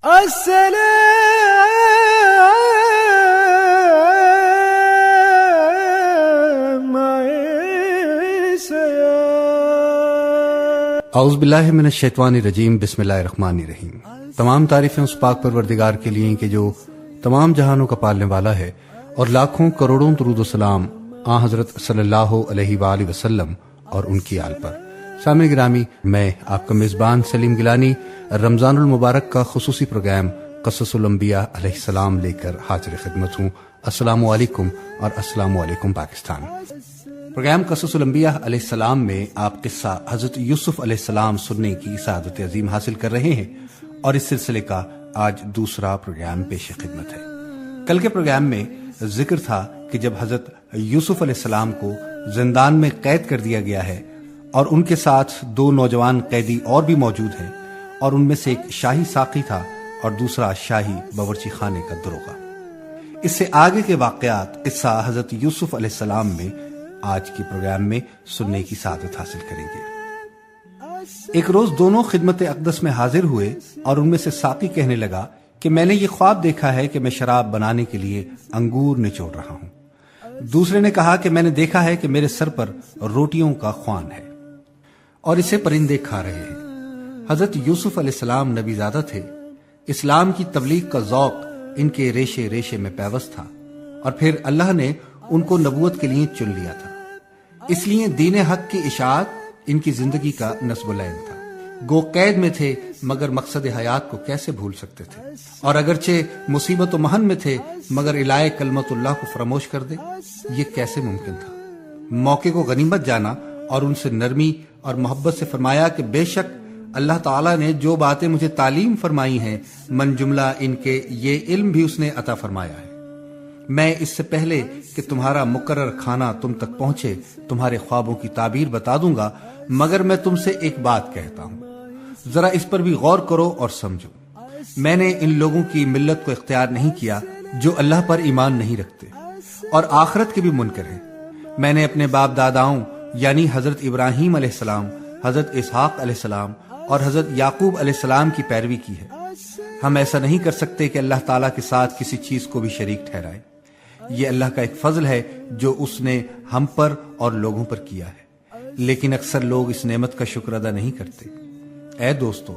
اعوذ باللہ من الشیطان الرجیم، بسم اللہ الرحمن الرحیم۔ تمام تعریفیں اس پاک پروردگار کے لیے کہ جو تمام جہانوں کا پالنے والا ہے، اور لاکھوں کروڑوں درود و سلام آن حضرت صلی اللہ علیہ وآلہ وسلم اور ان کی آل پر۔ سامعین گرامی، میں آپ کا میزبان سلیم گیلانی رمضان المبارک کا خصوصی پروگرام قصص الانبیاء علیہ السلام لے کر حاضر خدمت ہوں۔ السلام علیکم اور السلام علیکم پاکستان۔ پروگرام قصص الانبیاء علیہ السلام میں آپ قصہ حضرت یوسف علیہ السلام سننے کی سعادت عظیم حاصل کر رہے ہیں، اور اس سلسلے کا آج دوسرا پروگرام پیش خدمت ہے۔ کل کے پروگرام میں ذکر تھا کہ جب حضرت یوسف علیہ السلام کو زندان میں قید کر دیا گیا ہے، اور ان کے ساتھ دو نوجوان قیدی اور بھی موجود ہیں، اور ان میں سے ایک شاہی ساقی تھا اور دوسرا شاہی باورچی خانے کا دروغہ۔ اس سے آگے کے واقعات قصہ حضرت یوسف علیہ السلام میں آج کے پروگرام میں سننے کی سعادت حاصل کریں گے۔ ایک روز دونوں خدمت اقدس میں حاضر ہوئے، اور ان میں سے ساقی کہنے لگا کہ میں نے یہ خواب دیکھا ہے کہ میں شراب بنانے کے لیے انگور نچوڑ رہا ہوں۔ دوسرے نے کہا کہ میں نے دیکھا ہے کہ میرے سر پر روٹیوں کا خوان ہے اور اسے پرندے کھا رہے ہیں۔ حضرت یوسف علیہ السلام نبی زادہ تھے۔ اسلام کی تبلیغ کا ذوق ان کے ریشے ریشے میں پیوست تھا، اور پھر اللہ نے ان کو نبوت کے لیے چن لیا تھا۔ اس لیے دین حق کی اشاعت ان کی زندگی کا نصب العین تھا۔ گو قید میں تھے، مگر مقصد حیات کو کیسے بھول سکتے تھے؟ اور اگرچہ مصیبت و محن میں تھے، مگر الہ کلمت اللہ کو فراموش کر دے، یہ کیسے ممکن تھا؟ موقع کو غنیمت جانا اور ان سے نرمی اور محبت سے فرمایا کہ بے شک اللہ تعالیٰ نے جو باتیں مجھے تعلیم فرمائی ہیں، من جملہ ان کے یہ علم بھی اس نے عطا فرمایا ہے۔ میں اس سے پہلے کہ تمہارا مقرر کھانا تم تک پہنچے تمہارے خوابوں کی تعبیر بتا دوں گا، مگر میں تم سے ایک بات کہتا ہوں، ذرا اس پر بھی غور کرو اور سمجھو۔ میں نے ان لوگوں کی ملت کو اختیار نہیں کیا جو اللہ پر ایمان نہیں رکھتے اور آخرت کے بھی منکر ہیں۔ میں نے اپنے باپ داداؤں یعنی حضرت ابراہیم علیہ السلام، حضرت اسحاق علیہ السلام اور حضرت یعقوب علیہ السلام کی پیروی کی ہے۔ ہم ایسا نہیں کر سکتے کہ اللہ تعالیٰ کے ساتھ کسی چیز کو بھی شریک ٹھہرائیں۔ یہ اللہ کا ایک فضل ہے جو اس نے ہم پر اور لوگوں پر کیا ہے، لیکن اکثر لوگ اس نعمت کا شکر ادا نہیں کرتے۔ اے دوستو،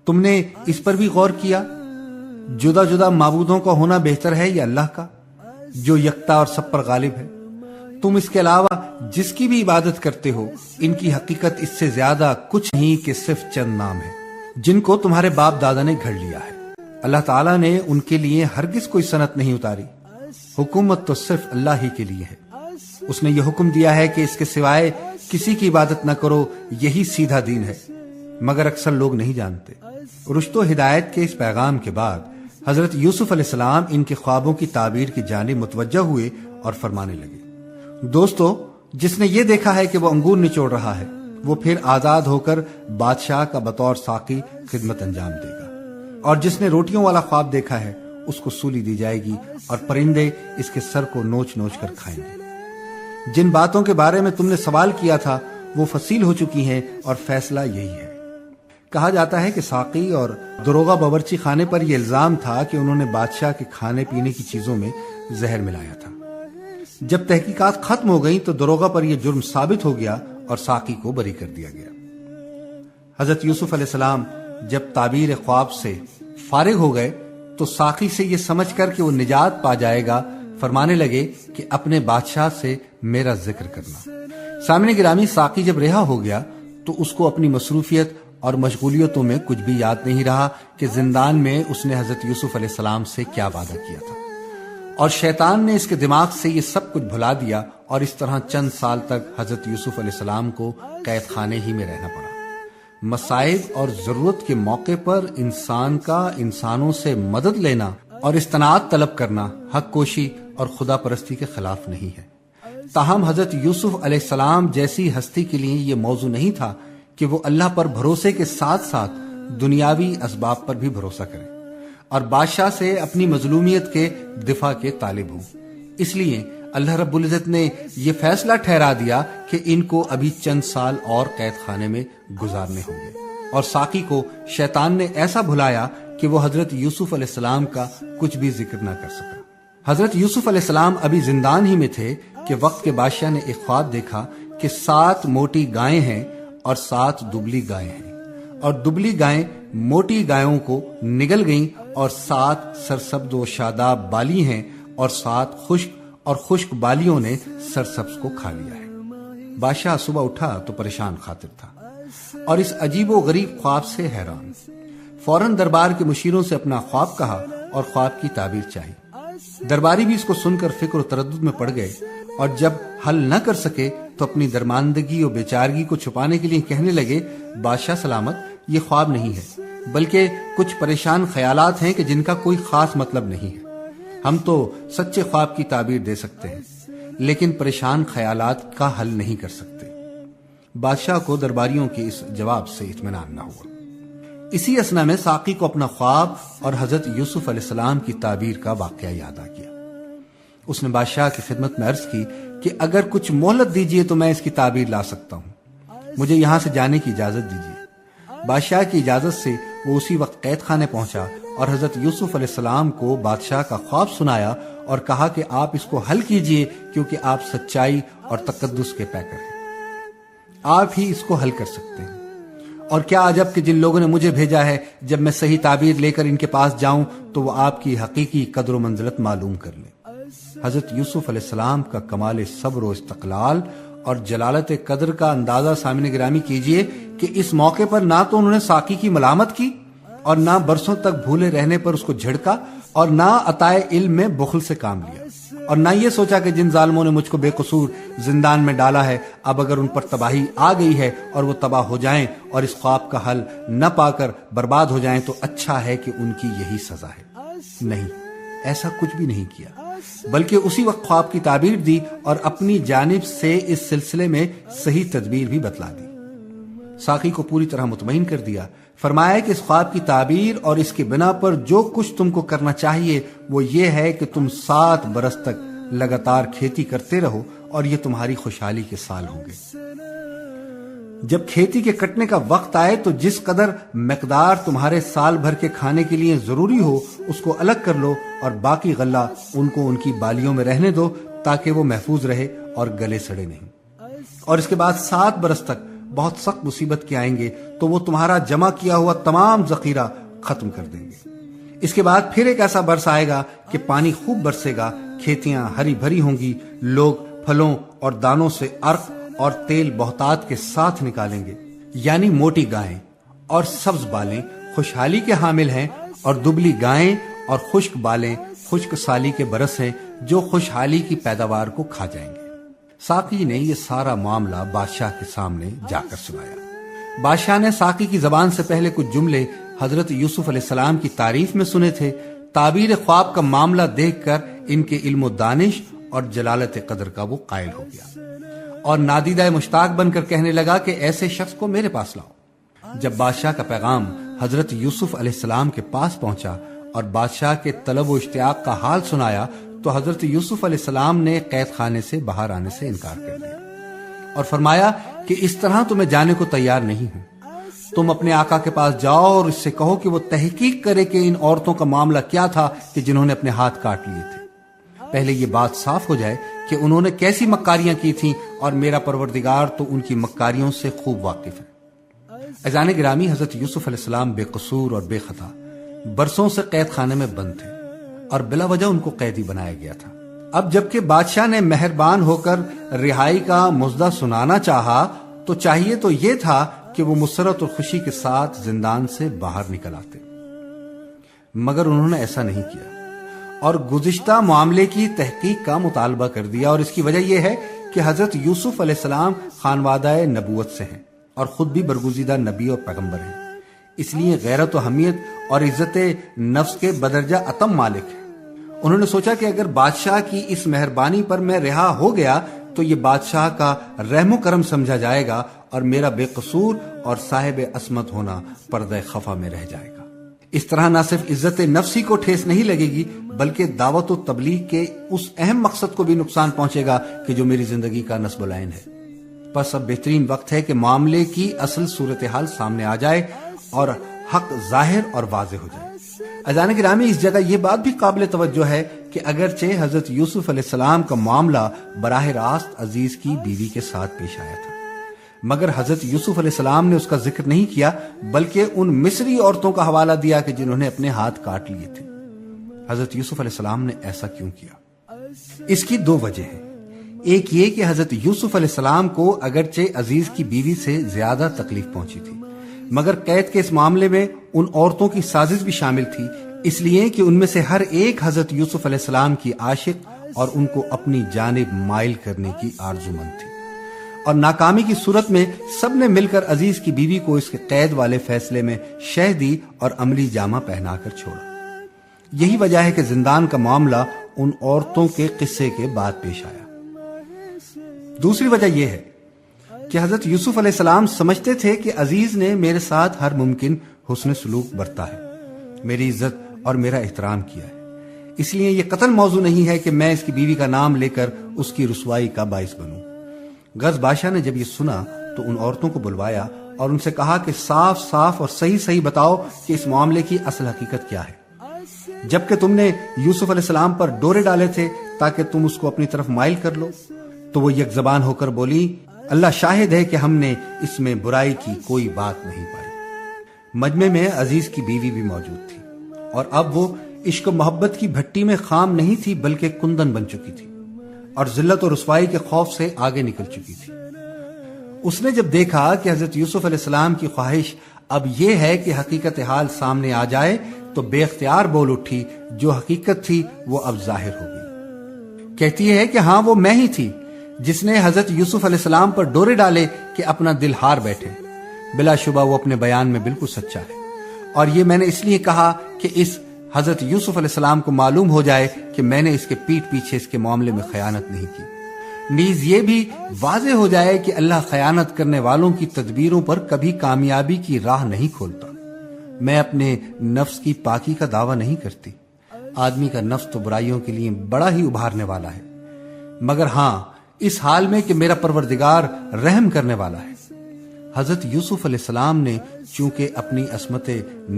تم نے اس پر بھی غور کیا؟ جدا جدا معبودوں کا ہونا بہتر ہے یا اللہ کا جو یکتا اور سب پر غالب ہے؟ تم اس کے علاوہ جس کی بھی عبادت کرتے ہو، ان کی حقیقت اس سے زیادہ کچھ نہیں کہ صرف چند نام ہے جن کو تمہارے باپ دادا نے گھڑ لیا ہے۔ اللہ تعالیٰ نے ان کے لیے ہرگز کوئی سنت نہیں اتاری۔ حکومت تو صرف اللہ ہی کے لیے ہے۔ اس نے یہ حکم دیا ہے کہ اس کے سوائے کسی کی عبادت نہ کرو، یہی سیدھا دین ہے، مگر اکثر لوگ نہیں جانتے۔ رشد و ہدایت کے اس پیغام کے بعد حضرت یوسف علیہ السلام ان کے خوابوں کی تعبیر کی جانب متوجہ ہوئے اور فرمانے لگے، دوستو، جس نے یہ دیکھا ہے کہ وہ انگور نچوڑ رہا ہے، وہ پھر آزاد ہو کر بادشاہ کا بطور ساقی خدمت انجام دے گا، اور جس نے روٹیوں والا خواب دیکھا ہے اس کو سولی دی جائے گی اور پرندے اس کے سر کو نوچ نوچ کر کھائیں گے۔ جن باتوں کے بارے میں تم نے سوال کیا تھا وہ فصیل ہو چکی ہیں، اور فیصلہ یہی ہے۔ کہا جاتا ہے کہ ساقی اور دروغہ باورچی خانے پر یہ الزام تھا کہ انہوں نے بادشاہ کے کھانے پینے کی چیزوں میں زہر ملایا تھا۔ جب تحقیقات ختم ہو گئیں تو دروغہ پر یہ جرم ثابت ہو گیا اور ساقی کو بری کر دیا گیا۔ حضرت یوسف علیہ السلام جب تعبیر خواب سے فارغ ہو گئے تو ساقی سے یہ سمجھ کر کہ وہ نجات پا جائے گا فرمانے لگے کہ اپنے بادشاہ سے میرا ذکر کرنا۔ سامنے گرامی، ساقی جب رہا ہو گیا تو اس کو اپنی مصروفیت اور مشغولیتوں میں کچھ بھی یاد نہیں رہا کہ زندان میں اس نے حضرت یوسف علیہ السلام سے کیا وعدہ کیا تھا، اور شیطان نے اس کے دماغ سے یہ سب کچھ بھلا دیا، اور اس طرح چند سال تک حضرت یوسف علیہ السلام کو قید خانے ہی میں رہنا پڑا۔ مصائب اور ضرورت کے موقع پر انسان کا انسانوں سے مدد لینا اور استناد طلب کرنا حق کوشی اور خدا پرستی کے خلاف نہیں ہے۔ تاہم حضرت یوسف علیہ السلام جیسی ہستی کے لیے یہ موضوع نہیں تھا کہ وہ اللہ پر بھروسے کے ساتھ ساتھ دنیاوی اسباب پر بھی بھروسہ کریں اور بادشاہ سے اپنی مظلومیت کے دفاع کے طالب ہوں۔ اس لیے اللہ رب العزت نے یہ فیصلہ ٹھہرا دیا کہ ان کو ابھی چند سال اور قید خانے میں گزارنے ہوں گے، اور ساقی کو شیطان نے ایسا بھلایا کہ وہ حضرت یوسف علیہ السلام کا کچھ بھی ذکر نہ کر سکا۔ حضرت یوسف علیہ السلام ابھی زندان ہی میں تھے کہ وقت کے بادشاہ نے ایک خواب دیکھا کہ 7 موٹی گائیں ہیں اور 7 دبلی گائیں ہیں، اور دبلی گائیں موٹی گایوں کو نگل گئیں، اور 7 سرسبز و شاداب بالی ہیں اور 7 خشک اور خشک بالیوں نے سرسبز کو کھا لیا ہے۔ بادشاہ صبح اٹھا تو پریشان خاطر تھا اور اس عجیب و غریب خواب سے حیران۔ فوراً دربار کے مشیروں سے اپنا خواب کہا اور خواب کی تعبیر چاہی۔ درباری بھی اس کو سن کر فکر و تردد میں پڑ گئے، اور جب حل نہ کر سکے تو اپنی درماندگی اور بیچارگی کو چھپانے کے لیے کہنے لگے، بادشاہ سلامت، یہ خواب نہیں ہے، بلکہ کچھ پریشان خیالات ہیں کہ جن کا کوئی خاص مطلب نہیں ہے۔ ہم تو سچے خواب کی تعبیر دے سکتے ہیں، لیکن پریشان خیالات کا حل نہیں کر سکتے۔ بادشاہ کو درباریوں کے اس جواب سے اطمینان نہ ہوا۔ اسی اثنا میں ساقی کو اپنا خواب اور حضرت یوسف علیہ السلام کی تعبیر کا واقعہ یاد آ گیا۔ اس نے بادشاہ کی خدمت میں عرض کی کہ اگر کچھ مہلت دیجئے تو میں اس کی تعبیر لا سکتا ہوں، مجھے یہاں سے جانے کی اجازت دیجیے۔ بادشاہ کی اجازت سے وہ اسی وقت قید خانے پہنچا اور حضرت یوسف علیہ السلام کو بادشاہ کا خواب سنایا اور کہا کہ آپ اس کو حل کیجئے، کیونکہ آپ سچائی اور تقدس کے پیکر ہیں، آپ ہی اس کو حل کر سکتے ہیں۔ اور کیا عجب کہ جن لوگوں نے مجھے بھیجا ہے، جب میں صحیح تعبیر لے کر ان کے پاس جاؤں تو وہ آپ کی حقیقی قدر و منزلت معلوم کر لیں۔ حضرت یوسف علیہ السلام کا کمال صبر و استقلال اور جلالت قدر کا اندازہ سامنے گرامی کیجئے کہ اس موقع پر نہ تو انہوں نے ساقی کی ملامت کی اور نہ برسوں تک بھولے رہنے پر اس کو جھڑکا، اور نہ عطائے علم میں بخل سے کام لیا، اور نہ یہ سوچا کہ جن ظالموں نے مجھ کو بے قصور زندان میں ڈالا ہے، اب اگر ان پر تباہی آ گئی ہے اور وہ تباہ ہو جائیں اور اس خواب کا حل نہ پا کر برباد ہو جائیں تو اچھا ہے کہ ان کی یہی سزا ہے۔ نہیں، ایسا کچھ بھی نہیں کیا، بلکہ اسی وقت خواب کی تعبیر دی اور اپنی جانب سے اس سلسلے میں صحیح تدبیر بھی بتلا دی۔ ساقی کو پوری طرح مطمئن کر دیا، فرمایا کہ اس خواب کی تعبیر اور اس کے بنا پر جو کچھ تم کو کرنا چاہیے وہ یہ ہے کہ تم 7 برس تک لگاتار کھیتی کرتے رہو، اور یہ تمہاری خوشحالی کے سال ہوں گے۔ جب کھیتی کے کٹنے کا وقت آئے تو جس قدر مقدار تمہارے سال بھر کے کھانے کے لیے ضروری ہو اس کو الگ کر لو، اور باقی غلہ ان کو ان کی بالیوں میں رہنے دو تاکہ وہ محفوظ رہے اور گلے سڑے نہیں۔ اور اس کے بعد 7 برس تک بہت سخت مصیبت کے آئیں گے تو وہ تمہارا جمع کیا ہوا تمام ذخیرہ ختم کر دیں گے۔ اس کے بعد پھر ایک ایسا برس آئے گا کہ پانی خوب برسے گا، کھیتیاں ہری بھری ہوں گی، لوگ پھلوں اور دانوں سے عرق اور تیل بہتات کے ساتھ نکالیں گے، یعنی موٹی گائیں اور سبز بالیں خوشحالی کے حامل ہیں، اور دبلی گائیں اور خشک بالیں خشک سالی کے برس ہیں جو خوشحالی کی پیداوار کو کھا جائیں گے۔ ساقی نے یہ سارا معاملہ بادشاہ کے سامنے جا کر سنایا۔ بادشاہ نے ساقی کی زبان سے پہلے کچھ جملے حضرت یوسف علیہ السلام کی تعریف میں سنے تھے۔ تعبیر خواب کا معاملہ دیکھ کر ان کے علم و دانش اور جلالت قدر کا وہ قائل ہو گیا، اور نادیدہ مشتاق بن کر کہنے لگا کہ ایسے شخص کو میرے پاس لاؤ۔ جب بادشاہ کا پیغام حضرت یوسف علیہ السلام کے پاس پہنچا اور بادشاہ کے طلب و اشتیاق کا حال سنایا تو حضرت یوسف علیہ السلام نے قید خانے سے باہر آنے سے انکار کر دیا اور فرمایا کہ اس طرح تو میں جانے کو تیار نہیں ہوں۔ تم اپنے آقا کے پاس جاؤ اور اس سے کہو کہ وہ تحقیق کرے کہ ان عورتوں کا معاملہ کیا تھا کہ جنہوں نے اپنے ہاتھ کاٹ لیے تھے۔ پہلے یہ بات صاف ہو جائے کہ انہوں نے کیسی مکاریاں کی تھیں، اور میرا پروردگار تو ان کی مکاریوں سے خوب واقف ہے۔ عزیزان گرامی، حضرت یوسف علیہ السلام بے قصور اور بے خطا برسوں سے قید خانے میں بند تھے اور بلا وجہ ان کو قیدی بنایا گیا تھا۔ اب جبکہ بادشاہ نے مہربان ہو کر رہائی کا مزدہ سنانا چاہا تو چاہیے تو یہ تھا کہ وہ مسرت اور خوشی کے ساتھ زندان سے باہر نکل آتے، مگر انہوں نے ایسا نہیں کیا اور گزشتہ معاملے کی تحقیق کا مطالبہ کر دیا، اور اس کی وجہ یہ ہے کہ حضرت یوسف علیہ السلام خانوادہ نبوت سے ہیں اور خود بھی برگزیدہ نبی اور پیغمبر ہیں، اس لیے غیرت و حمیت اور عزت نفس کے بدرجہ اتم مالک ہیں۔ انہوں نے سوچا کہ اگر بادشاہ کی اس مہربانی پر میں رہا ہو گیا تو یہ بادشاہ کا رحم و کرم سمجھا جائے گا اور میرا بے قصور اور صاحب عصمت ہونا پردہ خفا میں رہ جائے گا۔ اس طرح نہ صرف عزت نفسی کو ٹھیس نہیں لگے گی بلکہ دعوت و تبلیغ کے اس اہم مقصد کو بھی نقصان پہنچے گا کہ جو میری زندگی کا نصب العین ہے۔ بس اب بہترین وقت ہے کہ معاملے کی اصل صورتحال سامنے آ جائے اور حق ظاہر اور واضح ہو جائے۔ عزیزان گرامی، اس جگہ یہ بات بھی قابل توجہ ہے کہ اگرچہ حضرت یوسف علیہ السلام کا معاملہ براہ راست عزیز کی بیوی کے ساتھ پیش آیا تھا، مگر حضرت یوسف علیہ السلام نے اس کا ذکر نہیں کیا، بلکہ ان مصری عورتوں کا حوالہ دیا کہ جنہوں نے اپنے ہاتھ کاٹ لیے تھے۔ حضرت یوسف علیہ السلام نے ایسا کیوں کیا؟ اس کی دو وجہ ہیں۔ ایک یہ کہ حضرت یوسف علیہ السلام کو اگرچہ عزیز کی بیوی سے زیادہ تکلیف پہنچی تھی، مگر قید کے اس معاملے میں ان عورتوں کی سازش بھی شامل تھی، اس لیے کہ ان میں سے ہر ایک حضرت یوسف علیہ السلام کی عاشق اور ان کو اپنی جانب مائل کرنے کی آرزومند تھی، اور ناکامی کی صورت میں سب نے مل کر عزیز کی بیوی کو اس کے قید والے فیصلے میں شہ دی اور عملی جامہ پہنا کر چھوڑا۔ یہی وجہ ہے کہ زندان کا معاملہ ان عورتوں کے قصے کے بعد پیش آیا۔ دوسری وجہ یہ ہے کہ حضرت یوسف علیہ السلام سمجھتے تھے کہ عزیز نے میرے ساتھ ہر ممکن حسن سلوک برتا ہے، میری عزت اور میرا احترام کیا ہے، اس لیے یہ قطعاً موضوع نہیں ہے کہ میں اس کی بیوی کا نام لے کر اس کی رسوائی کا باعث بنوں۔ غز بادشاہ نے جب یہ سنا تو ان عورتوں کو بلوایا اور ان سے کہا کہ صاف صاف اور صحیح صحیح بتاؤ کہ اس معاملے کی اصل حقیقت کیا ہے۔ جبکہ تم نے یوسف علیہ السلام پر ڈورے ڈالے تھے تاکہ تم اس کو اپنی طرف مائل کر لو، تو وہ یک زبان ہو کر بولی، اللہ شاہد ہے کہ ہم نے اس میں برائی کی کوئی بات نہیں پائی۔ مجمع میں عزیز کی بیوی بھی موجود تھی، اور اب وہ عشق و محبت کی بھٹی میں خام نہیں تھی بلکہ کندن بن چکی تھی، اور ذلت و رسوائی کے خوف سے آگے نکل چکی تھی۔ اس نے جب دیکھا کہ حضرت یوسف علیہ السلام کی خواہش اب یہ ہے کہ حقیقت حال سامنے آ جائے، تو بے اختیار بول اٹھی، جو حقیقت تھی وہ اب ظاہر ہو گئی۔ کہتی ہے کہ ہاں، وہ میں ہی تھی جس نے حضرت یوسف علیہ السلام پر ڈورے ڈالے کہ اپنا دل ہار بیٹھے۔ بلا شبہ وہ اپنے بیان میں بالکل سچا ہے، اور یہ میں نے اس لیے کہا کہ اس حضرت یوسف علیہ السلام کو معلوم ہو جائے کہ میں نے اس کے پیٹھ پیچھے اس کے معاملے میں خیانت نہیں کی، نیز یہ بھی واضح ہو جائے کہ اللہ خیانت کرنے والوں کی تدبیروں پر کبھی کامیابی کی راہ نہیں کھولتا۔ میں اپنے نفس کی پاکی کا دعویٰ نہیں کرتی، آدمی کا نفس تو برائیوں کے لیے بڑا ہی ابھارنے والا ہے، مگر ہاں اس حال میں کہ میرا پروردگار رحم کرنے والا ہے۔ حضرت یوسف علیہ السلام نے چونکہ اپنی عصمت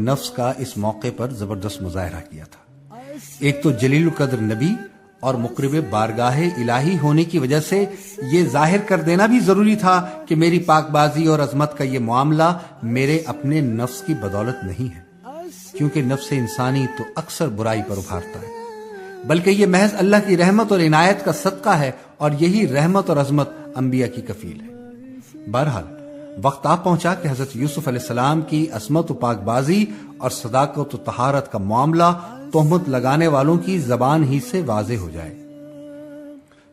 نفس کا اس موقع پر زبردست مظاہرہ کیا تھا، ایک تو جلیل القدر نبی اور مقرب بارگاہ الہی ہونے کی وجہ سے یہ ظاہر کر دینا بھی ضروری تھا کہ میری پاک بازی اور عظمت کا یہ معاملہ میرے اپنے نفس کی بدولت نہیں ہے، کیونکہ نفس انسانی تو اکثر برائی پر ابھارتا ہے، بلکہ یہ محض اللہ کی رحمت اور عنایت کا صدقہ ہے، اور یہی رحمت اور عظمت انبیاء کی کفیل ہے۔ بہرحال وقت آ پہنچا کہ حضرت یوسف علیہ السلام کی عصمت و پاک بازی اور صداقت و طہارت کا معاملہ تہمت لگانے والوں کی زبان ہی سے واضح ہو جائے۔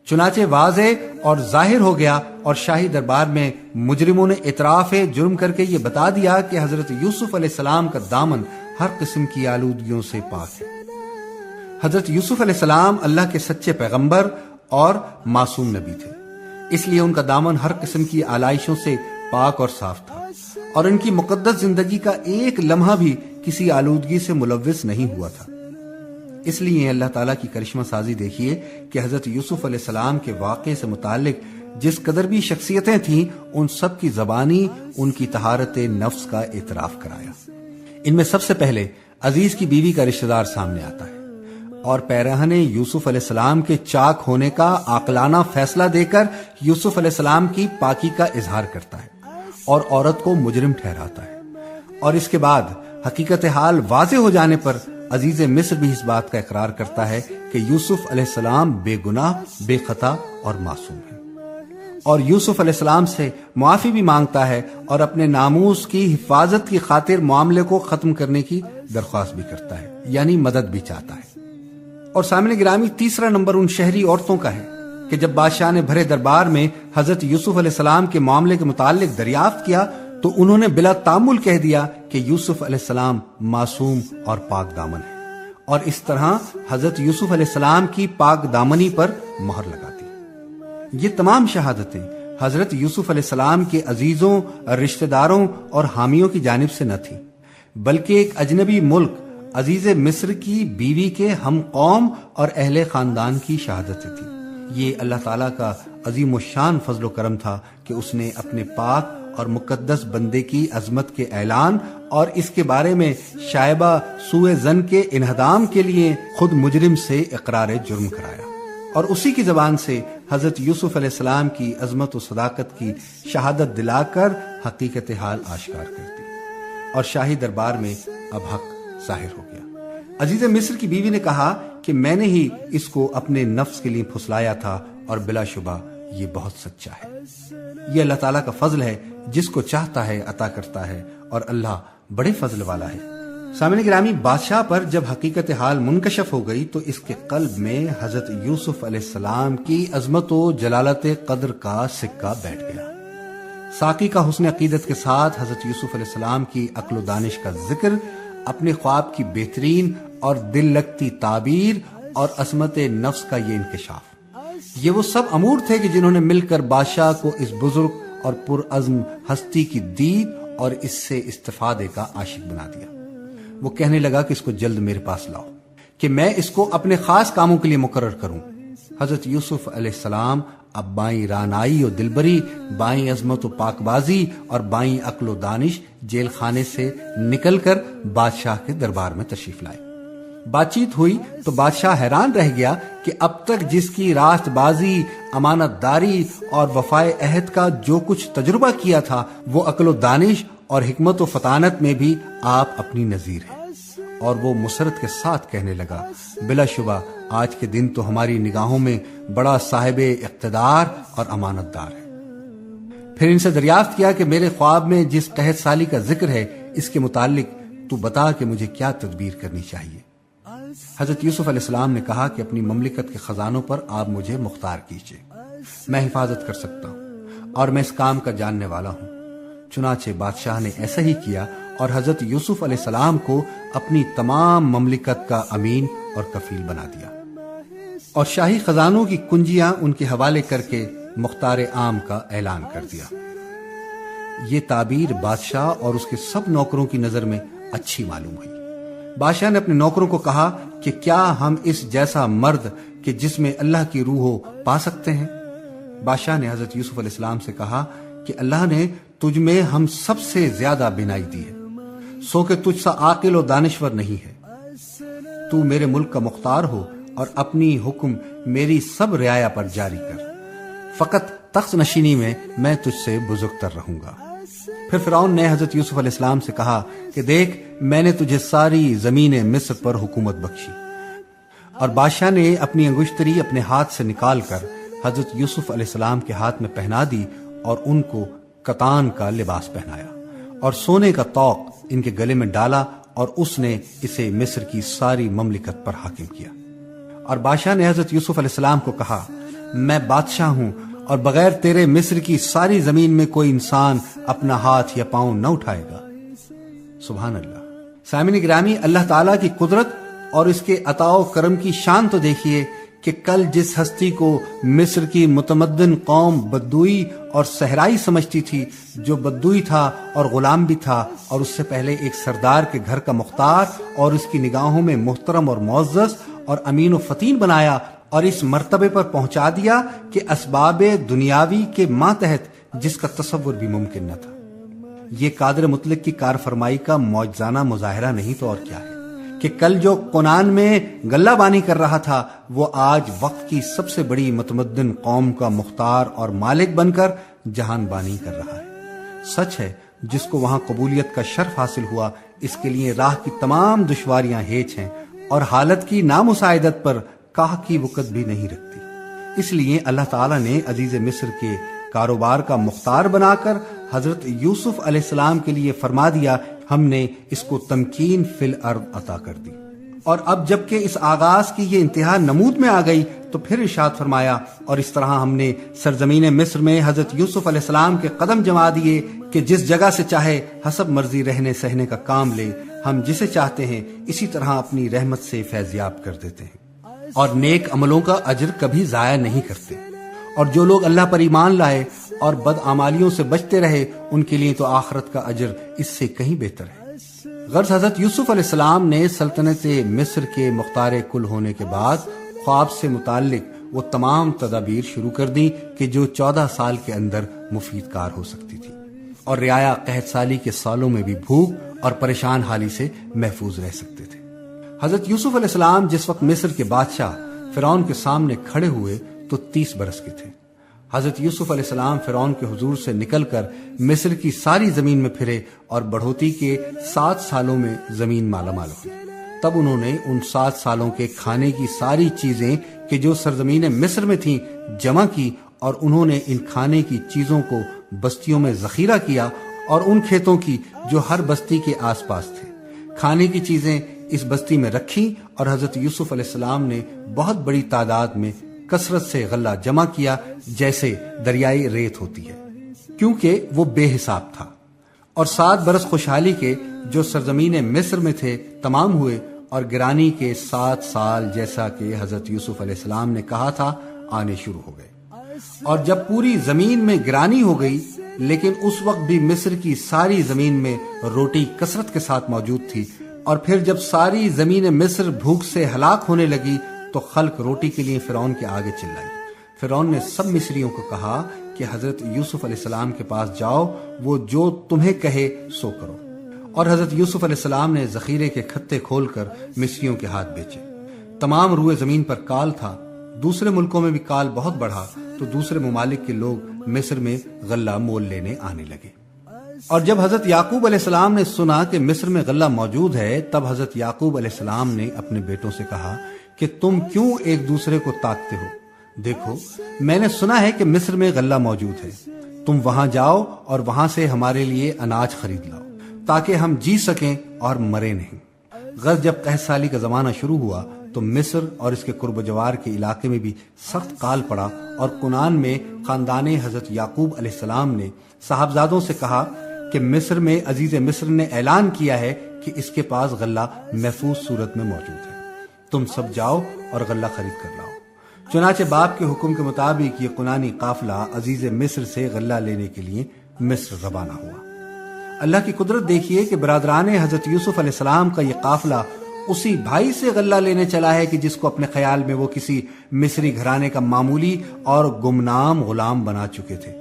چنانچہ واضح اور ظاہر ہو گیا، اور شاہی دربار میں مجرموں نے اعتراف جرم کر کے یہ بتا دیا کہ حضرت یوسف علیہ السلام کا دامن ہر قسم کی آلودگیوں سے پاک ہے۔ حضرت یوسف علیہ السلام اللہ کے سچے پیغمبر اور معصوم نبی تھے، اس لیے ان کا دامن ہر قسم کی آلائشوں سے پاک اور صاف تھا، اور ان کی مقدس زندگی کا ایک لمحہ بھی کسی آلودگی سے ملوث نہیں ہوا تھا۔ اس لیے اللہ تعالیٰ کی کرشمہ سازی دیکھیے کہ حضرت یوسف علیہ السلام کے واقعے سے متعلق جس قدر بھی شخصیتیں تھیں، ان سب کی زبانی ان کی طہارت نفس کا اعتراف کرایا۔ ان میں سب سے پہلے عزیز کی بیوی کا رشتہ دار سامنے آتا ہے، اور پیرہن یوسف علیہ السلام کے چاک ہونے کا عاقلانہ فیصلہ دے کر یوسف علیہ السلام کی پاکی کا اظہار کرتا ہے اور عورت کو مجرم ٹھہراتا ہے، اور اس کے بعد حقیقت حال واضح ہو جانے پر عزیز مصر بھی اس بات کا اقرار کرتا ہے کہ یوسف علیہ السلام بے گناہ، بے خطا اور معصوم ہے، اور یوسف علیہ السلام سے معافی بھی مانگتا ہے اور اپنے ناموس کی حفاظت کی خاطر معاملے کو ختم کرنے کی درخواست بھی کرتا ہے، یعنی مدد بھی چاہتا ہے۔ اور سامنے گرامی، تیسرا نمبر ان شہری عورتوں کا ہے کہ جب بادشاہ نے بھرے دربار میں حضرت یوسف علیہ السلام کے معاملے کے متعلق دریافت کیا تو انہوں نے بلا تامل کہہ دیا کہ یوسف علیہ السلام معصوم اور پاک دامن ہے، اور اس طرح حضرت یوسف علیہ السلام کی پاک دامنی پر مہر لگا دی۔ یہ تمام شہادتیں حضرت یوسف علیہ السلام کے عزیزوں، رشتہ داروں اور حامیوں کی جانب سے نہ تھیں، بلکہ ایک اجنبی ملک عزیز مصر کی بیوی کے ہم قوم اور اہل خاندان کی شہادتیں تھیں۔ یہ اللہ تعالیٰ کا عظیم الشان فضل و کرم تھا کہ اس نے اپنے پاک اور مقدس بندے کی عظمت کے اعلان اور اس کے بارے میں شائبہ سوء ظن کے انہدام کے لیے خود مجرم سے اقرار جرم کرایا، اور اسی کی زبان سے حضرت یوسف علیہ السلام کی عظمت و صداقت کی شہادت دلا کر حقیقت حال آشکار کر دی، اور شاہی دربار میں اب حق ظاہر ہو گیا۔ عزیز مصر کی بیوی نے کہا کہ میں نے ہی اس کو اپنے نفس کے لیے پھسلایا تھا، اور بلا شبہ یہ بہت سچا ہے۔ یہ اللہ تعالیٰ کا فضل ہے، جس کو چاہتا ہے عطا کرتا ہے، اور اللہ بڑے فضل والا ہے۔ سامعین گرامی، بادشاہ پر جب حقیقت حال منکشف ہو گئی تو اس کے قلب میں حضرت یوسف علیہ السلام کی عظمت و جلالت قدر کا سکہ بیٹھ گیا۔ ساقی کا حسن عقیدت کے ساتھ حضرت یوسف علیہ السلام کی عقل و دانش کا ذکر، اپنے خواب کی بہترین اور دل لگتی تعبیر اور عظمت نفس کا یہ انکشاف، یہ وہ سب امور تھے کہ جنہوں نے مل کر بادشاہ کو اس بزرگ اور پرعزم ہستی کی دید اور اس سے استفادے کا عاشق بنا دیا۔ وہ کہنے لگا کہ اس کو جلد میرے پاس لاؤ کہ میں اس کو اپنے خاص کاموں کے لیے مقرر کروں۔ حضرت یوسف علیہ السلام اب بائیں رانائی و دلبری، بائیں عظمت و پاک بازی اور بائیں عقل و دانش جیل خانے سے نکل کر بادشاہ کے دربار میں تشریف لائے۔ بات چیت ہوئی تو بادشاہ حیران رہ گیا کہ اب تک جس کی راست بازی، امانت داری اور وفائے عہد کا جو کچھ تجربہ کیا تھا، وہ عقل و دانش اور حکمت و فطانت میں بھی آپ اپنی نظیر ہیں۔ اور وہ مسرت کے ساتھ کہنے لگا، بلا شبہ آج کے دن تو ہماری نگاہوں میں بڑا صاحب اقتدار اور امانت دار ہے۔ پھر ان سے دریافت کیا کہ میرے خواب میں جس قحط سالی کا ذکر ہے، اس کے متعلق تو بتا کہ مجھے کیا تدبیر کرنی چاہیے۔ حضرت یوسف علیہ السلام نے کہا کہ اپنی مملکت کے خزانوں پر آپ مجھے مختار کیجیے، میں حفاظت کر سکتا ہوں اور میں اس کام کا جاننے والا ہوں۔ چنانچہ بادشاہ نے ایسا ہی کیا اور حضرت یوسف علیہ السلام کو اپنی تمام مملکت کا امین اور کفیل بنا دیا، اور شاہی خزانوں کی کنجیاں ان کے حوالے کر کے مختار عام کا اعلان کر دیا۔ یہ تعبیر بادشاہ اور اس کے سب نوکروں کی نظر میں اچھی معلوم ہوئی۔ بادشاہ نے اپنے نوکروں کو کہا کہ کیا ہم اس جیسا مرد کہ جس میں اللہ کی روح ہو پا سکتے ہیں؟ بادشاہ نے حضرت یوسف علیہ السلام سے کہا کہ اللہ نے تجھ میں ہم سب سے زیادہ بینائی دی ہے، سو کہ تجھ سا عاقل و دانشور نہیں ہے۔ تو میرے ملک کا مختار ہو اور اپنی حکم میری سب رعایا پر جاری کر، فقط تخت نشینی میں تجھ سے بزرگتر رہوں گا۔ پھر فرعون نے حضرت یوسف علیہ السلام سے کہا کہ دیکھ، میں نے تجھے ساری زمین مصر پر حکومت بخشی۔ اور بادشاہ نے اپنی انگشتری اپنے ہاتھ سے نکال کر حضرت یوسف علیہ السلام کے ہاتھ میں پہنا دی اور ان کو کتان کا لباس پہنایا اور سونے کا طوق ان کے گلے میں ڈالا، اور اس نے اسے مصر کی ساری مملکت پر حاکم کیا۔ اور بادشاہ نے حضرت یوسف علیہ السلام کو کہا، میں بادشاہ ہوں اور بغیر تیرے مصر کی ساری زمین میں کوئی انسان اپنا ہاتھ یا پاؤں نہ اٹھائے گا۔ سبحان اللہ۔ سامعین گرامی، اللہ تعالیٰ کی قدرت اور اس کے عطا و کرم کی شان تو دیکھیے کہ کل جس ہستی کو مصر کی متمدن قوم بدوئی اور صحرائی سمجھتی تھی، جو بدوئی تھا اور غلام بھی تھا، اور اس سے پہلے ایک سردار کے گھر کا مختار اور اس کی نگاہوں میں محترم اور معزز اور امین و فتین بنایا، اور اس مرتبے پر پہنچا دیا کہ اسباب دنیاوی کے ماتحت جس کا تصور بھی ممکن نہ تھا۔ یہ قادر مطلق کی کار فرمائی کا معجزانہ مظاہرہ نہیں تو اور کیا ہے کہ کل جو کنان میں غلہ بانی کر رہا تھا، وہ آج وقت کی سب سے بڑی متمدن قوم کا مختار اور مالک بن کر جہان بانی کر رہا ہے۔ سچ ہے، جس کو وہاں قبولیت کا شرف حاصل ہوا، اس کے لیے راہ کی تمام دشواریاں ہیچ ہیں اور حالت کی نامساعدت پر کاہ کی وقت بھی نہیں رکھتی۔ اس لیے اللہ تعالیٰ نے عزیز مصر کے کاروبار کا مختار بنا کر حضرت یوسف علیہ السلام کے لیے فرما دیا، ہم نے اس کو تمکین فی الارض عطا کر دی۔ اور اب جبکہ اس آغاز کی یہ انتہا نمود میں آ گئی تو پھر ارشاد فرمایا، اور اس طرح ہم نے سرزمین مصر میں حضرت یوسف علیہ السلام کے قدم جما دیے کہ جس جگہ سے چاہے حسب مرضی رہنے سہنے کا کام لے، ہم جسے چاہتے ہیں اسی طرح اپنی رحمت سے فیضیاب کر دیتے ہیں، اور نیک عملوں کا اجر کبھی ضائع نہیں کرتے۔ اور جو لوگ اللہ پر ایمان لائے اور بدعمالیوں سے بچتے رہے، ان کے لیے تو آخرت کا اجر اس سے کہیں بہتر ہے۔ غرض حضرت یوسف علیہ السلام نے سلطنت مصر کے مختار کل ہونے کے بعد خواب سے متعلق وہ تمام تدابیر شروع کر دی کہ جو 14 سال کے اندر مفید کار ہو سکتی تھی، اور رعایا قحط سالی کے سالوں میں بھی بھوک اور پریشان حالی سے محفوظ رہ سکتے تھے۔ حضرت یوسف علیہ السلام جس وقت مصر کے بادشاہ فرعون کے سامنے کھڑے ہوئے تو 30 برس کے تھے۔ حضرت یوسف علیہ السلام فرعون کے حضور سے نکل کر مصر کی ساری زمین میں پھرے اور بڑھوتی کے 7 سالوں میں زمین مالا مال ہوئی۔ تب انہوں نے ان 7 سالوں کے کھانے کی ساری چیزیں کہ جو سرزمین مصر میں تھیں جمع کی، اور انہوں نے ان کھانے کی چیزوں کو بستیوں میں ذخیرہ کیا اور ان کھیتوں کی جو ہر بستی کے آس پاس تھے۔ کھانے کی چیزیں اس بستی میں رکھی اور حضرت یوسف علیہ السلام نے بہت بڑی تعداد میں کثرت سے غلہ جمع کیا جیسے دریائی ریت ہوتی ہے، کیونکہ وہ بے حساب تھا۔ اور 7 برس خوشحالی کے جو سرزمین مصر میں تھے تمام ہوئے، اور گرانی کے 7 سال جیسا کہ حضرت یوسف علیہ السلام نے کہا تھا آنے شروع ہو گئے۔ اور جب پوری زمین میں گرانی ہو گئی، لیکن اس وقت بھی مصر کی ساری زمین میں روٹی کثرت کے ساتھ موجود تھی، اور پھر جب ساری زمین مصر بھوک سے ہلاک ہونے لگی تو خلق روٹی کے لیے فرعون کے آگے چلائی۔ فرعون نے سب مصریوں کو کہا کہ حضرت یوسف علیہ السلام کے پاس جاؤ، وہ جو تمہیں کہے سو کرو۔ اور حضرت یوسف علیہ السلام نے ذخیرے کے کھتے کھول کر مصریوں کے ہاتھ بیچے۔ تمام روئے زمین پر کال تھا، دوسرے ملکوں میں بھی کال بہت بڑھا تو دوسرے ممالک کے لوگ مصر میں غلہ مول لینے آنے لگے۔ اور جب حضرت یعقوب علیہ السلام نے سنا کہ مصر میں غلہ موجود ہے، تب حضرت یعقوب علیہ السلام نے اپنے بیٹوں سے کہا کہ تم کیوں ایک دوسرے کو تاکتے ہو؟ دیکھو، میں نے سنا ہے کہ مصر میں غلہ موجود ہے، تم وہاں جاؤ اور وہاں سے ہمارے لیے اناج خرید لاؤ تاکہ ہم جی سکیں اور مرے نہیں۔ غرض جب قحط سالی کا زمانہ شروع ہوا تو مصر اور اس کے قرب و جوار کے علاقے میں بھی سخت کال پڑا، اور کنعان میں خاندان حضرت یعقوب علیہ السلام نے صاحبزادوں سے کہا کہ مصر میں عزیز مصر نے اعلان کیا ہے کہ اس کے پاس غلہ محفوظ صورت میں موجود ہے، تم سب جاؤ اور غلہ خرید کر لاؤ۔ چنانچہ باپ کے حکم کے مطابق یہ کنعانی قافلہ عزیز مصر سے غلہ لینے کے لیے مصر روانہ ہوا۔ اللہ کی قدرت دیکھیے کہ برادران حضرت یوسف علیہ السلام کا یہ قافلہ اسی بھائی سے غلہ لینے چلا ہے کہ جس کو اپنے خیال میں وہ کسی مصری گھرانے کا معمولی اور گمنام غلام بنا چکے تھے۔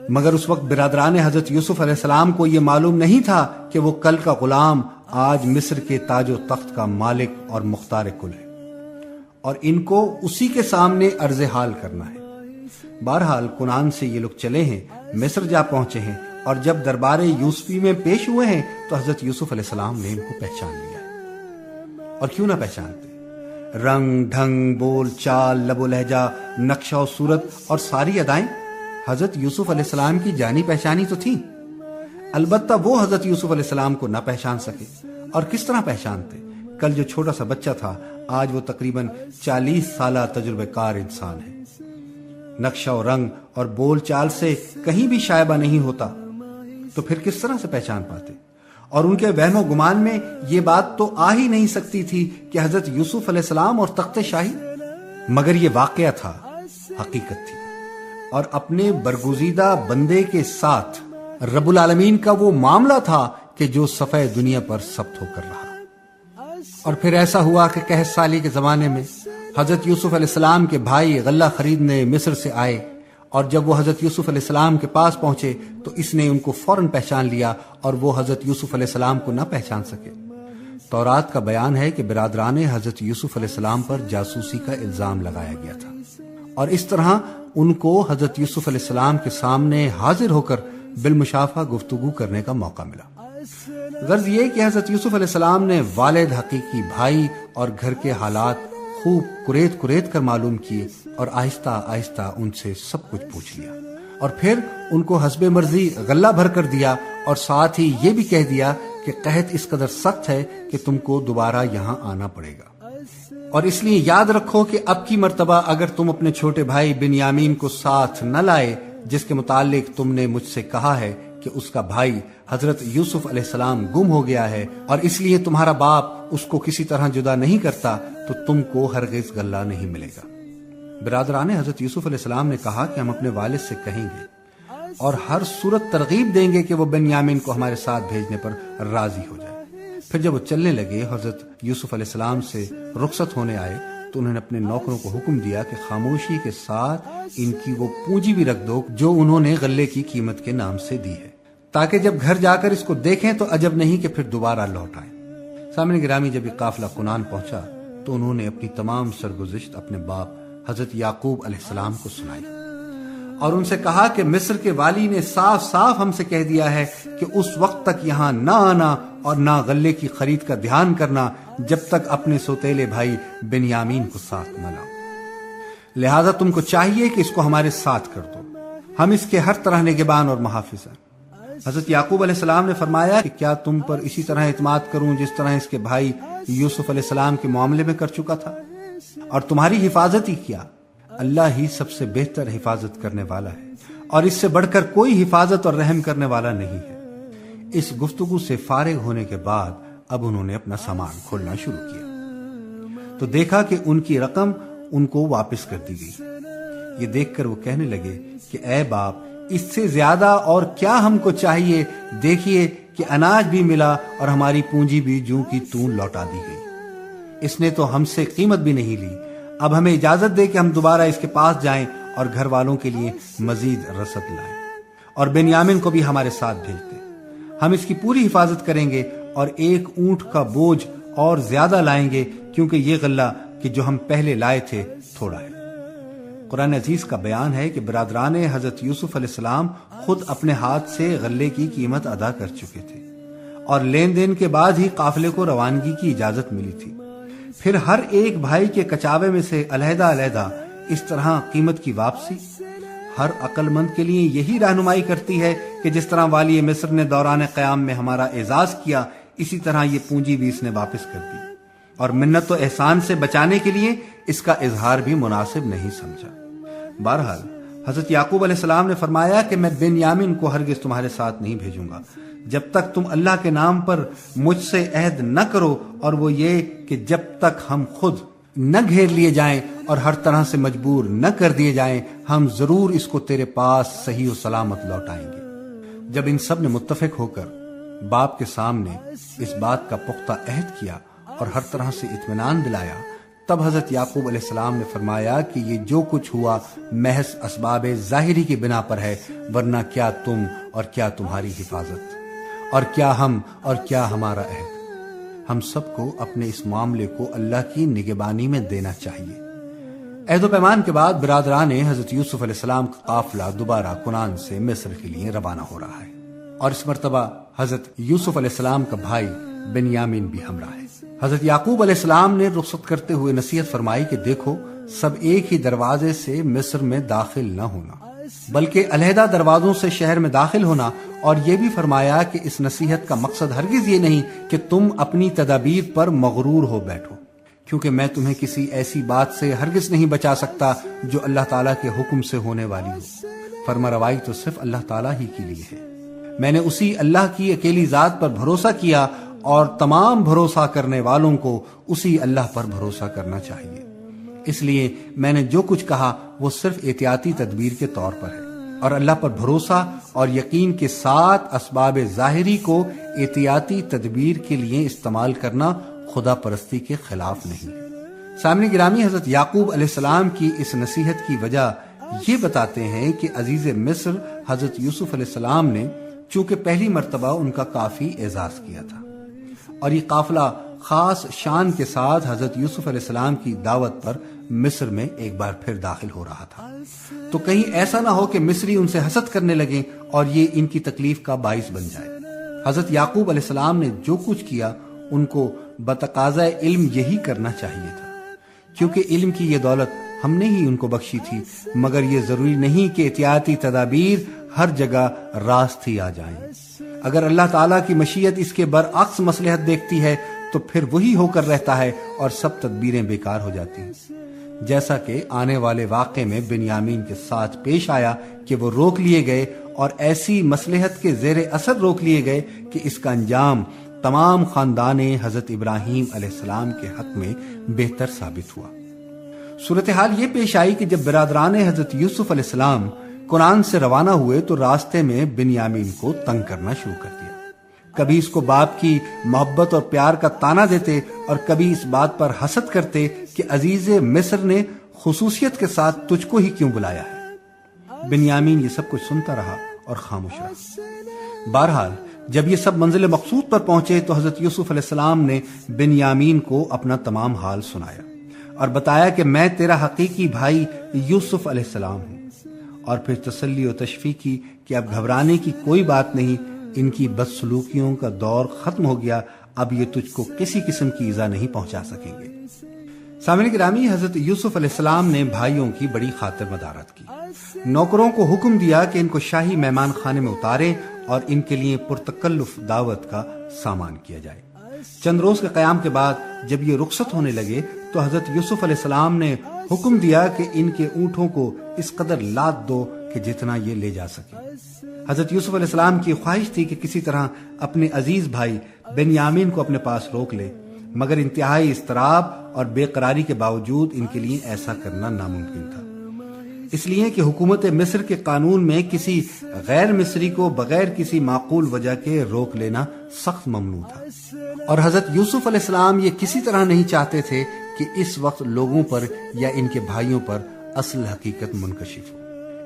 مگر اس وقت برادران حضرت یوسف علیہ السلام کو یہ معلوم نہیں تھا کہ وہ کل کا غلام آج مصر کے تاج و تخت کا مالک اور مختار کل ہے، اور ان کو اسی کے سامنے عرض حال کرنا ہے۔ بہرحال کنعان سے یہ لوگ چلے ہیں، مصر جا پہنچے ہیں، اور جب دربار یوسفی میں پیش ہوئے ہیں تو حضرت یوسف علیہ السلام نے ان کو پہچان لیا ہے۔ اور کیوں نہ پہچانتے؟ رنگ ڈھنگ، بول چال، لب و لہجہ، نقشہ و صورت اور ساری ادائیں حضرت یوسف علیہ السلام کی جانی پہچانی تو تھی۔ البتہ وہ حضرت یوسف علیہ السلام کو نہ پہچان سکے، اور کس طرح پہچانتے؟ کل جو چھوٹا سا بچہ تھا آج وہ تقریباً 40 سالہ تجربہ کار انسان ہے۔ نقشہ و رنگ اور بول چال سے کہیں بھی شائبہ نہیں ہوتا، تو پھر کس طرح سے پہچان پاتے؟ اور ان کے وہم و گمان میں یہ بات تو آ ہی نہیں سکتی تھی کہ حضرت یوسف علیہ السلام اور تخت شاہی، مگر یہ واقعہ تھا، حقیقت تھی، اور اپنے برگزیدہ بندے کے ساتھ رب العالمین کا وہ معاملہ تھا کہ جو صفحہ دنیا پر ثبت ہو کر رہا۔ اور پھر ایسا ہوا کہ قحط سالی کے زمانے میں حضرت یوسف علیہ السلام کے بھائی غلہ خریدنے مصر سے آئے، اور جب وہ حضرت یوسف علیہ السلام کے پاس پہنچے تو اس نے ان کو فوراً پہچان لیا، اور وہ حضرت یوسف علیہ السلام کو نہ پہچان سکے۔ تورات کا بیان ہے کہ برادران حضرت یوسف علیہ السلام پر جاسوسی کا الزام لگایا گیا تھا، اور اس طرح ان کو حضرت یوسف علیہ السلام کے سامنے حاضر ہو کر بالمشافہ گفتگو کرنے کا موقع ملا۔ غرض یہ کہ حضرت یوسف علیہ السلام نے والد، حقیقی بھائی اور گھر کے حالات خوب کریت کریت کر معلوم کیے، اور آہستہ آہستہ ان سے سب کچھ پوچھ لیا، اور پھر ان کو حسب مرضی غلہ بھر کر دیا، اور ساتھ ہی یہ بھی کہہ دیا کہ قحط اس قدر سخت ہے کہ تم کو دوبارہ یہاں آنا پڑے گا، اور اس لیے یاد رکھو کہ اب کی مرتبہ اگر تم اپنے چھوٹے بھائی بنیامین کو ساتھ نہ لائے، جس کے متعلق تم نے مجھ سے کہا ہے کہ اس کا بھائی حضرت یوسف علیہ السلام گم ہو گیا ہے، اور اس لیے تمہارا باپ اس کو کسی طرح جدا نہیں کرتا، تو تم کو ہرگز غلہ نہیں ملے گا۔ برادران حضرت یوسف علیہ السلام نے کہا کہ ہم اپنے والد سے کہیں گے اور ہر صورت ترغیب دیں گے کہ وہ بنیامین کو ہمارے ساتھ بھیجنے پر راضی ہو جائے۔ پھر جب وہ چلنے لگے، حضرت یوسف علیہ السلام سے رخصت ہونے آئے تو انہوں نے اپنے نوکروں کو حکم دیا کہ خاموشی کے ساتھ ان کی وہ پونجی بھی رکھ دو جو انہوں نے غلے کی قیمت کے نام سے دی ہے، تاکہ جب گھر جا کر اس کو دیکھیں تو عجب نہیں کہ پھر دوبارہ لوٹ آئیں۔ سامعین گرامی، جب یہ قافلہ کنعان پہنچا تو انہوں نے اپنی تمام سرگزشت اپنے باپ حضرت یعقوب علیہ السلام کو سنائی اور ان سے کہا کہ مصر کے والی نے صاف صاف ہم سے کہہ دیا ہے کہ اس وقت تک یہاں نہ آنا اور نہ غلے کی خرید کا دھیان کرنا جب تک اپنے سوتیلے بھائی بنیامین کو ساتھ نہ لاؤ، لہذا تم کو چاہیے کہ اس کو ہمارے ساتھ کر دو، ہم اس کے ہر طرح نگہبان اور محافظ ہیں۔ حضرت یعقوب علیہ السلام نے فرمایا کہ کیا تم پر اسی طرح اعتماد کروں جس طرح اس کے بھائی یوسف علیہ السلام کے معاملے میں کر چکا تھا؟ اور تمہاری حفاظت ہی کیا، اللہ ہی سب سے بہتر حفاظت کرنے والا ہے اور اس سے بڑھ کر کوئی حفاظت اور رحم کرنے والا نہیں ہے۔ اس گفتگو سے فارغ ہونے کے بعد اب انہوں نے اپنا سامان کھولنا شروع کیا تو دیکھا کہ ان کی رقم ان کو واپس کر دی گئی۔ یہ دیکھ کر وہ کہنے لگے کہ اے باپ، اس سے زیادہ اور کیا ہم کو چاہیے؟ دیکھیے کہ اناج بھی ملا اور ہماری پونجی بھی جوں کی توں لوٹا دی گئی۔ اس نے تو ہم سے قیمت بھی نہیں لی، اب ہمیں اجازت دے کہ ہم دوبارہ اس کے پاس جائیں اور گھر والوں کے لیے مزید رسد لائیں اور بنیامین کو بھی ہمارے ساتھ بھیج دیں۔ ہم اس کی پوری حفاظت کریں گے اور ایک اونٹ کا بوجھ اور زیادہ لائیں گے، کیونکہ یہ غلہ کہ جو ہم پہلے لائے تھے تھوڑا ہے۔ قرآن عزیز کا بیان ہے کہ برادران حضرت یوسف علیہ السلام خود اپنے ہاتھ سے غلے کی قیمت ادا کر چکے تھے اور لین دین کے بعد ہی قافلے کو روانگی کی اجازت ملی تھی۔ پھر ہر ایک بھائی کے کچاوے میں سے علیحدہ علیحدہ اس طرح قیمت کی واپسی ہر عقل مند کے لیے یہی رہنمائی کرتی ہے کہ جس طرح والی مصر نے دوران قیام میں ہمارا اعزاز کیا، اسی طرح یہ پونجی بھی اس نے واپس کر دی اور منت و احسان سے بچانے کے لیے اس کا اظہار بھی مناسب نہیں سمجھا۔ بہرحال حضرت یعقوب علیہ السلام نے فرمایا کہ میں بنیامین کو ہرگز تمہارے ساتھ نہیں بھیجوں گا جب تک تم اللہ کے نام پر مجھ سے عہد نہ کرو، اور وہ یہ کہ جب تک ہم خود نہ گھیر لیے جائیں اور ہر طرح سے مجبور نہ کر دیے جائیں، ہم ضرور اس کو تیرے پاس صحیح و سلامت لوٹائیں گے۔ جب ان سب نے متفق ہو کر باپ کے سامنے اس بات کا پختہ عہد کیا اور ہر طرح سے اطمینان دلایا، تب حضرت یعقوب علیہ السلام نے فرمایا کہ یہ جو کچھ ہوا محض اسباب ظاہری کی بنا پر ہے، ورنہ کیا تم اور کیا تمہاری حفاظت اور کیا ہم اور کیا ہمارا عہد، ہم سب کو اپنے اس معاملے کو اللہ کی نگہبانی میں دینا چاہیے۔ عہد و پیمان کے بعد برادران حضرت یوسف علیہ السلام کا قافلہ دوبارہ کنعان سے مصر کے لیے روانہ ہو رہا ہے، اور اس مرتبہ حضرت یوسف علیہ السلام کا بھائی بنیامین بھی ہمراہ ہے۔ حضرت یعقوب علیہ السلام نے رخصت کرتے ہوئے نصیحت فرمائی کہ دیکھو، سب ایک ہی دروازے سے مصر میں داخل نہ ہونا، بلکہ علیحدہ دروازوں سے شہر میں داخل ہونا، اور یہ بھی فرمایا کہ اس نصیحت کا مقصد ہرگز یہ نہیں کہ تم اپنی تدابیر پر مغرور ہو بیٹھو، کیونکہ میں تمہیں کسی ایسی بات سے ہرگز نہیں بچا سکتا جو اللہ تعالیٰ کے حکم سے ہونے والی ہو۔ فرما روائی تو صرف اللہ تعالیٰ ہی کے لیے ہے۔ میں نے اسی اللہ کی اکیلی ذات پر بھروسہ کیا، اور تمام بھروسہ کرنے والوں کو اسی اللہ پر بھروسہ کرنا چاہیے۔ اس لیے میں نے جو کچھ کہا وہ صرف احتیاطی تدبیر کے طور پر ہے، اور اللہ پر بھروسہ اور یقین کے ساتھ اسباب ظاہری کو احتیاطی تدبیر کے لیے استعمال کرنا خدا پرستی کے خلاف نہیں ہے۔ سامعین گرامی، حضرت یعقوب علیہ السلام کی اس نصیحت کی وجہ یہ بتاتے ہیں کہ عزیز مصر حضرت یوسف علیہ السلام نے چونکہ پہلی مرتبہ ان کا کافی اعزاز کیا تھا، اور یہ قافلہ خاص شان کے ساتھ حضرت یوسف علیہ السلام کی دعوت پر مصر میں ایک بار پھر داخل ہو رہا تھا، تو کہیں ایسا نہ ہو کہ مصری ان سے حسد کرنے لگیں اور یہ ان کی تکلیف کا باعث بن جائے۔ حضرت یعقوب علیہ السلام نے جو کچھ کیا ان کو بتقاضۂ علم یہی کرنا چاہیے تھا، کیونکہ علم کی یہ دولت ہم نے ہی ان کو بخشی تھی، مگر یہ ضروری نہیں کہ احتیاطی تدابیر ہر جگہ راست ہی آ جائیں۔ اگر اللہ تعالیٰ کی مشیت اس کے برعکس مصلحت دیکھتی ہے تو پھر وہی ہو کر رہتا ہے اور سب تدبیریں بیکار ہو جاتی ہیں، جیسا کہ آنے والے واقعے میں بنیامین کے ساتھ پیش آیا کہ وہ روک لیے گئے اور ایسی مصلحت کے زیر اثر روک لیے گئے کہ اس کا انجام تمام خاندان حضرت ابراہیم علیہ السلام کے حق میں بہتر ثابت ہوا۔ صورتحال یہ پیش آئی کہ جب برادران حضرت یوسف علیہ السلام کنعان سے روانہ ہوئے تو راستے میں بنیامین کو تنگ کرنا شروع کر دیا۔ کبھی اس کو باپ کی محبت اور پیار کا طعنہ دیتے اور کبھی اس بات پر حسد کرتے کہ عزیز مصر نے خصوصیت کے ساتھ تجھ کو ہی کیوں بلایا ہے۔ بنیامین یہ سب کچھ سنتا رہا اور خاموش رہا۔ بہرحال جب یہ سب منزل مقصود پر پہنچے تو حضرت یوسف علیہ السلام نے بنیامین کو اپنا تمام حال سنایا اور بتایا کہ میں تیرا حقیقی بھائی یوسف علیہ السلام ہوں، اور پھر تسلی و تشفیع کی کہ اب گھبرانے کی کوئی بات نہیں، ان کی بدسلوکیوں کا دور ختم ہو گیا، اب یہ تجھ کو کسی قسم کی ایذا نہیں پہنچا سکیں گے۔ سامعین گرامی، حضرت یوسف علیہ السلام نے بھائیوں کی بڑی خاطر مدارت کی، نوکروں کو حکم دیا کہ ان کو شاہی مہمان خانے میں اتاریں اور ان کے لیے پرتکلف دعوت کا سامان کیا جائے۔ چند روز کے قیام کے بعد جب یہ رخصت ہونے لگے تو حضرت یوسف علیہ السلام نے حکم دیا کہ ان کے اونٹوں کو اس قدر لاد دو کہ جتنا یہ لے جا سکے۔ حضرت یوسف علیہ السلام کی خواہش تھی کہ کسی طرح اپنے عزیز بھائی بنیامین کو اپنے پاس روک لے، مگر انتہائی اضطراب اور بے قراری کے باوجود ان کے لیے ایسا کرنا ناممکن تھا، اس لیے کہ حکومت مصر کے قانون میں کسی غیر مصری کو بغیر کسی معقول وجہ کے روک لینا سخت ممنوع تھا، اور حضرت یوسف علیہ السلام یہ کسی طرح نہیں چاہتے تھے کہ اس وقت لوگوں پر یا ان کے بھائیوں پر اصل حقیقت منکشف ہو۔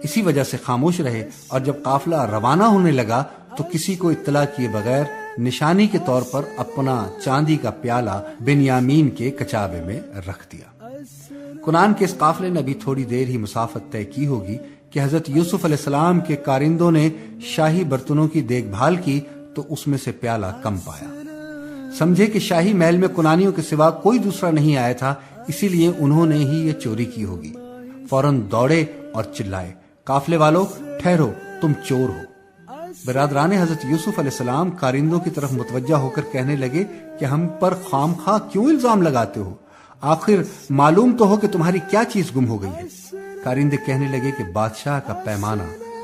اسی وجہ سے خاموش رہے، اور جب قافلہ روانہ ہونے لگا تو کسی کو اطلاع کیے بغیر نشانی کے طور پر اپنا چاندی کا پیالہ بنیامین کے کچابے میں رکھ دیا۔ کنان کے اس قافلے نے ابھی تھوڑی دیر ہی مسافت طے کی ہوگی کہ حضرت یوسف علیہ السلام کے کارندوں نے شاہی برتنوں کی دیکھ بھال کی تو اس میں سے پیالہ کم پایا۔ سمجھے کہ شاہی محل میں کنانیوں کے سوا کوئی دوسرا نہیں آیا تھا، اسی لیے انہوں نے ہی یہ چوری کی ہوگی۔ فوراً دوڑے اور چلائے، قافلے والو ٹھہرو، تم چور ہو۔ برادران حضرت یوسف علیہ السلام کارندوں کی طرف متوجہ ہو کر کہنے لگے کہ ہم پر خام خواہ کیوں الزام لگاتے ہو؟ آخر معلوم تو ہو کہ تمہاری کیا چیز گم ہو گئی ہے۔ کارندے کہنے لگے کہ بادشاہ کا پیمانہ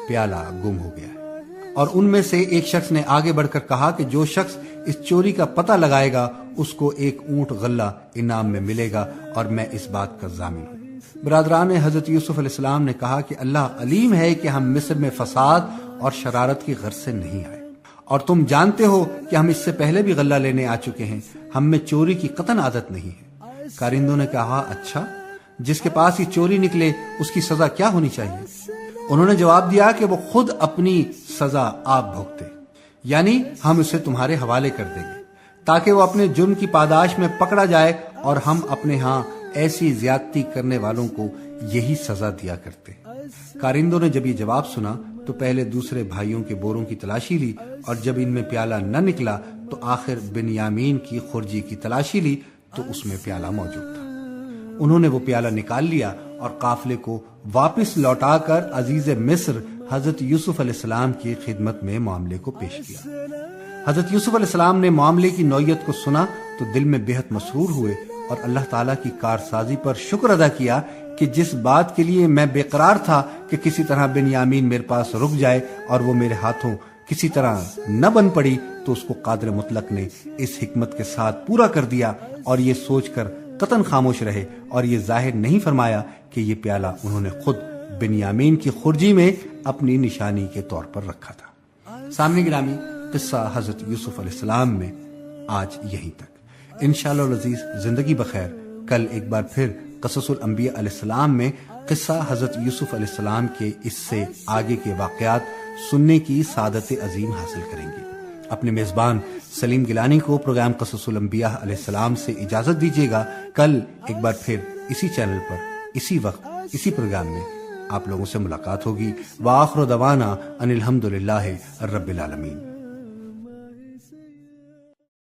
پیالہ گم ہو گیا ہے، اور ان میں سے ایک شخص نے آگے بڑھ کر کہا کہ جو شخص اس چوری کا پتہ لگائے گا اس کو ایک اونٹ غلہ انعام میں ملے گا، اور میں اس بات کا ضامن ہوں۔ برادران حضرت یوسف علیہ السلام نے کہا کہ اللہ علیم ہے کہ ہم مصر میں فساد اور شرارت کی غرض سے نہیں آئے، اور تم جانتے ہو کہ ہم اس سے پہلے بھی غلہ لینے آ چکے ہیں، ہم میں چوری کی قطعاً عادت نہیں ہے۔ کارندوں نے کہا اچھا، جس کے پاس یہ چوری نکلے اس کی سزا کیا ہونی چاہیے؟ انہوں نے جواب دیا کہ وہ خود اپنی سزا آپ بھگتے، یعنی ہم اسے تمہارے حوالے کر دیں گے تاکہ وہ اپنے جرم کی پاداش میں پکڑا جائے، اور ہم اپنے ہاں ایسی زیادتی کرنے والوں کو یہی سزا دیا کرتے۔ کارندوں نے جب یہ جواب سنا تو پہلے دوسرے بھائیوں کے بوروں کی تلاشی لی، اور جب ان میں پیالہ نہ نکلا تو آخر بنیامین کی خرجی کی تلاشی لی تو اس میں پیالہ موجود تھا۔ انہوں نے وہ پیالہ نکال لیا اور قافلے کو واپس لوٹا کر عزیز مصر حضرت یوسف علیہ السلام کی خدمت میں معاملے کو پیش کیا۔ حضرت یوسف علیہ السلام نے معاملے کی نوعیت کو سنا تو دل میں بہت مسرور ہوئے، اور اللہ تعالیٰ کی کارسازی پر شکر ادا کیا کہ جس بات کے لیے میں بے قرار تھا کہ کسی طرح بنیامین میرے پاس رک جائے اور وہ میرے ہاتھوں کسی طرح نہ بن پڑی، تو اس کو قادر مطلق نے اس حکمت کے ساتھ پورا کر دیا، اور یہ سوچ کر قطعاً خاموش رہے اور یہ ظاہر نہیں فرمایا کہ یہ پیالہ انہوں نے خود بنیامین کی خرجی میں اپنی نشانی کے طور پر رکھا تھا۔ سامنے گرامی، قصہ حضرت یوسف علیہ السلام میں آج یہیں تک۔ انشاءاللہ العزیز زندگی بخیر، کل ایک بار پھر قصص الانبیاء علیہ السلام میں قصہ حضرت یوسف علیہ السلام کے اس سے آگے کے واقعات سننے کی سعادت عظیم حاصل کریں گے۔ اپنے میزبان سلیم گیلانی کو پروگرام قصص الانبیاء علیہ السلام سے اجازت دیجیے گا۔ کل ایک بار پھر اسی چینل پر اسی وقت اسی پروگرام میں آپ لوگوں سے ملاقات ہوگی۔ وآخر دعوانا ان الحمدللہ رب العالمین۔